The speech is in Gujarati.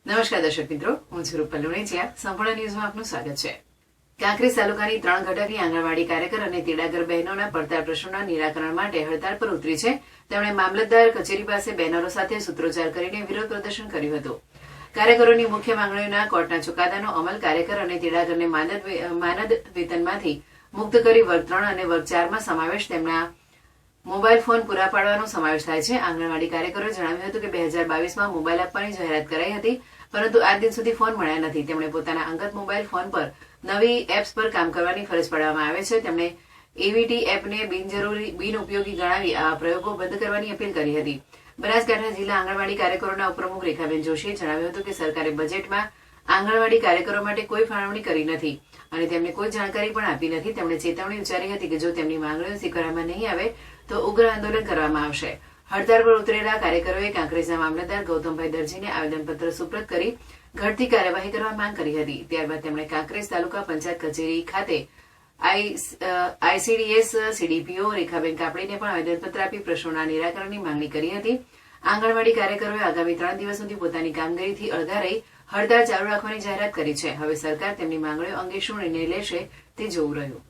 નમસ્કાર દર્શક મિત્રો, હું છું રૂપલ લુણીચિયા. સંપૂર્ણ ન્યૂઝમાં આપનું સ્વાગત છે. કાંકરેજ તાલુકાની 3 ઘટકની આંગણવાડી કાર્યકર અને તેડાગર બહેનોના પડતર પ્રશ્નોના નિરાકરણ માટે હડતાળ પર ઉતરી છે. તેમણે મામલતદાર કચેરી પાસે બેનરો સાથે સૂત્રોચ્ચાર કરીને વિરોધ પ્રદર્શન કર્યું હતું. કાર્યકરોની મુખ્ય માંગણીઓના કોર્ટના ચુકાદાનો અમલ, કાર્યકર અને તેડાગરને માનદ વેતનમાંથી મુક્ત કરી વર્ગ 3 અને વર્ગ 4માં સમાવેશ, તેમના મોબાઈલ ફોન પૂરા પાડવાનો સમાવેશ થાય છે. આંગણવાડી કાર્યકરોએ જણાવ્યું હતું કે 2022માં મોબાઈલ આપવાની જાહેરાત કરાઈ હતી, પરંતુ આજ દિન સુધી ફોન મળ્યા નથી. તેમણે પોતાના અંગત મોબાઈલ ફોન પર નવી એપ્સ પર કામ કરવાની ફરજ પાડવામાં આવે છે. તેમણે એવીટી એપને બિનઉપયોગી ગણાવી આ પ્રયોગો બંધ કરવાની અપીલ કરી હતી. બનાસકાંઠા જિલ્લા આંગણવાડી કાર્યકરોના ઉપપ્રમુખ રેખાબેન જોશીએ જણાવ્યું હતું કે સરકારે બજેટમાં આંગણવાડી કાર્યકરો માટે કોઈ ફાળવણી કરી નથી અને તેમને કોઈ જાણકારી પણ આપી નથી. તેમણે ચેતવણી ઉચ્ચારી હતી કે જો તેમની માંગણીઓ સ્વીકારવામાં નહીં આવે તો ઉગ્ર આંદોલન કરવામાં આવશે. હડતાળ પર ઉતરેલા કાર્યકરોએ કાંકરેજના મામલતદાર ગૌતમભાઈ દરજીને આવેદનપત્ર સુપ્રત કરી ઘટતી કાર્યવાહી કરવા માંગ કરી હતી. ત્યારબાદ તેમણે કાંકરેજ તાલુકા પંચાયત કચેરી ખાતે આઈસીડીએસ સીડીપીઓ રેખાબેન કાપડીને પણ આવેદનપત્ર આપી પ્રશ્નોના નિરાકરણની માંગણી કરી હતી. આંગણવાડી કાર્યકરોએ આગામી 3 દિવસ સુધી પોતાની કામગીરીથી અળગા રહી હડતાળ ચાલુ રાખવાની જાહેરાત કરી છે. હવે સરકાર તેમની માંગણીઓ અંગે શું નિર્ણય લેશે તે જોવું રહ્યું.